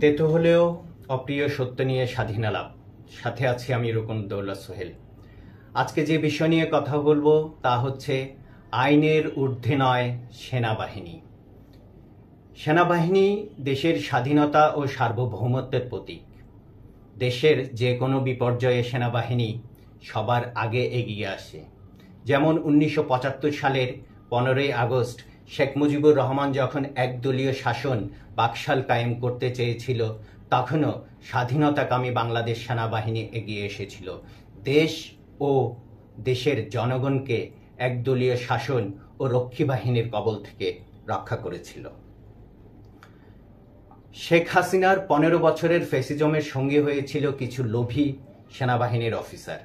তেতো হলেও অপ্রিয় সত্য নিয়ে স্বাধীন আলাপ। সাথে আছি আমি রুকনউদ্দৌলা সোহেল। আজকে যে বিষয় নিয়ে কথা বলবো তা হচ্ছে আইনের ঊর্ধ্বে নয় সেনাবাহিনী। সেনাবাহিনী দেশের স্বাধীনতা ও সার্বভৌমত্বের প্রতীক। দেশের যে কোনো বিপর্যয়ে সেনাবাহিনী সবার আগে এগিয়ে আসে। যেমন 1975 সালের 15ই আগস্ট শেখ মুজিবুর রহমান যখন একদলীয় শাসন বাকশাল কায়েম করতে চেয়েছিল, তখনও স্বাধীনতাকামী বাংলাদেশ সেনাবাহিনী এগিয়ে এসেছিল। দেশ ও দেশের জনগণকে একদলীয় শাসন ও রক্ষী বাহিনীর কবল থেকে রক্ষা করেছিল। শেখ হাসিনার 15 বছরের ফ্যাসিজমের সঙ্গী হয়েছিল কিছু লোভী সেনাবাহিনীর অফিসার।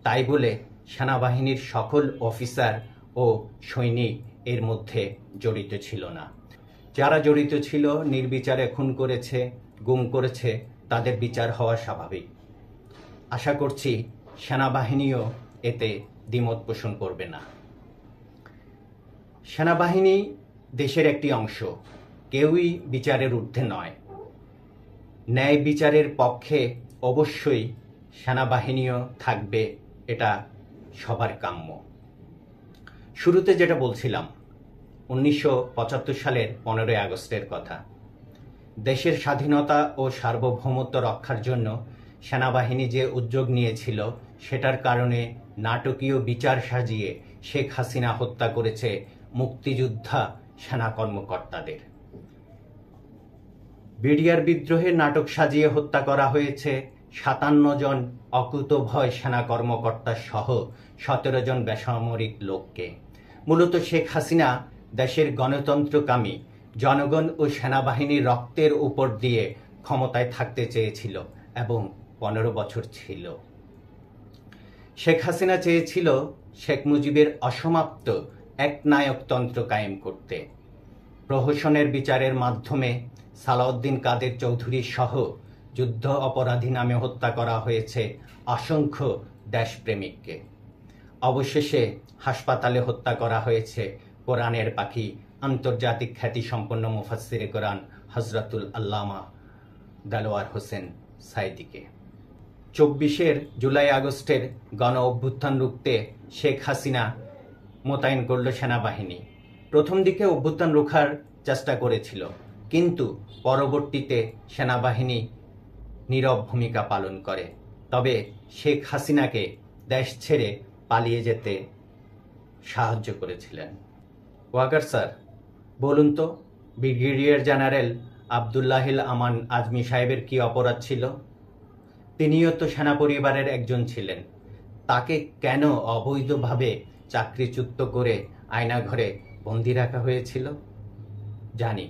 তাই বলে সেনাবাহিনীর সকল অফিসার ও সৈনিক এর মধ্যে জড়িত ছিল না। যারা জড়িত ছিল, নির্বিচারে খুন করেছে, গুম করেছে, তাদের বিচার হওয়া স্বাভাবিক। আশা করছি সেনাবাহিনীও এতে দ্বিমত পোষণ করবে না। সেনাবাহিনী দেশের একটি অংশ, কেউই বিচারের ঊর্ধ্বে নয়। ন্যায় বিচারের পক্ষে অবশ্যই সেনাবাহিনীও থাকবে, এটা সবার কাম্য। শুরুতে যেটা বলছিলাম 1975 সালের 15ই আগস্টের কথা। দেশের স্বাধীনতা ও সার্বভৌমত্ব রক্ষার জন্য সেনাবাহিনী যে উদ্যোগ নিয়েছিল, সেটার কারণে নাটকীয় বিচার সাজিয়ে শেখ হাসিনা হত্যা করেছে মুক্তিযোদ্ধা সেনা কর্মকর্তাদের। বিডিআর বিদ্রোহের নাটক সাজিয়ে হত্যা করা হয়েছে 57 জন অকুতোভয় সেনা কর্মকর্তা সহ 17 জন বেসামরিক লোককে। মূলত শেখ হাসিনা দেশের গণতন্ত্রকামী জনগণ ও সেনাবাহিনীর রক্তের উপর দিয়ে ক্ষমতায় থাকতে চেয়েছিল এবং 15 বছর ছিল। শেখ হাসিনা চেয়েছিল শেখ মুজিবের অসমাপ্ত একনায়কতন্ত্র কায়েম করতে। প্রহসনের বিচারের মাধ্যমে সালাউদ্দিন কাদের চৌধুরী সহ যুদ্ধ অপরাধী নামে হত্যা করা হয়েছে অসংখ্য দেশপ্রেমিককে। অবশেষে হাসপাতালে হত্যা করা হয়েছে কোরআনের পাখি, আন্তর্জাতিক খ্যাতিসম্পন্ন মুফাসসিরে কোরআন হযরতুল আল্লামা দেলোয়ার হোসেন সাঈদীকে। 24 জুলাই আগস্টের গণ অভ্যুত্থান রুখতে শেখ হাসিনা মোতায়েন করল সেনাবাহিনী। প্রথম দিকে অভ্যুত্থান রোখার চেষ্টা করেছিল, কিন্তু পরবর্তীতে সেনাবাহিনী নীরব ভূমিকা পালন করে। তবে শেখ হাসিনাকে দেশ ছেড়ে পালিয়ে যেতে সাহায্য করেছিলেন। ওয়াকার স্যার, বলুন তো ব্রিগেডিয়ার জেনারেল আবদুল্লাহিল আমান আজমি সাহেবের কি অপরাধ ছিল? তিনিও তো সেনা পরিবারের একজন ছিলেন। তাকে কেন অবৈধভাবে চাকরিচ্যুত করে আয়নাঘরে বন্দি রাখা হয়েছিল? জানি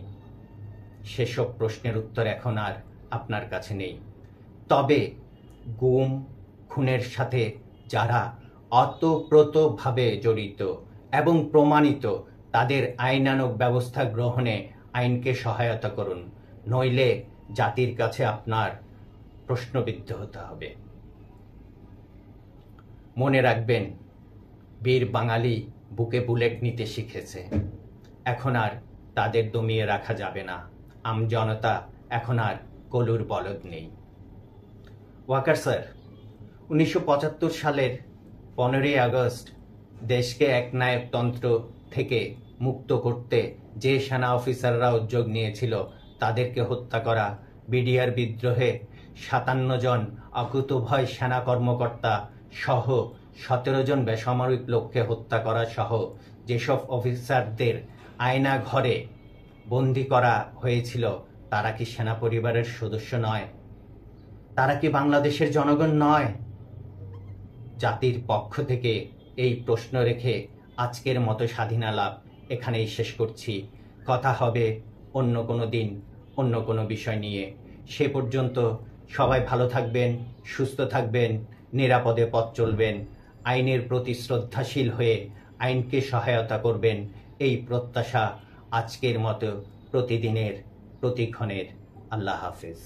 সেসব প্রশ্নের উত্তর এখন আর আপনার কাছে নেই। তবে গুম খুনের সাথে যারা অতপ্রতভাবে জড়িত এবং প্রমাণিত, তাদের আইনানুগ ব্যবস্থা গ্রহণে আইনকে সহায়তা করুন, নইলে জাতির কাছে আপনার প্রশ্নবিদ্ধ হতে হবে। মনে রাখবেন, বীর বাঙালি বুকে বুলেট নিতে শিখেছে। এখন আর তাদের দমিয়ে রাখা যাবে না। আমজনতা এখন আর কলুর বলদ নেই। ওয়াকার স্যার, 1975 সালের 15ই আগস্ট দেশকে একনায়কতন্ত্র থেকে মুক্ত করতে যে সেনা অফিসাররা উদ্যোগ নিয়েছিল, তাদেরকে হত্যা করা, বিডিআর বিদ্রোহে 57 জন অকুতোভয় সেনা কর্মকর্তা সহ 17 জন বেসামরিক লোককে হত্যা করা সহ যেসব অফিসারদের আয়না ঘরে বন্দি করা হয়েছিল, তারা কি সেনা পরিবারের সদস্য নয়? তারা কি বাংলাদেশের জনগণ নয়? জাতির পক্ষ থেকে এই প্রশ্ন রেখে আজকের মতো স্বাধীন আলাপ এখানেই শেষ করছি। কথা হবে অন্য কোনো দিন, অন্য কোনো বিষয় নিয়ে। সে পর্যন্ত সবাই ভালো থাকবেন, সুস্থ থাকবেন, নিরাপদে পথ চলবেন, আইনের প্রতি শ্রদ্ধাশীল হয়ে আইনকে সহায়তা করবেন, এই প্রত্যাশা আজকের মতো প্রতিদিনের প্রতিক্ষণের। আল্লাহ হাফেজ।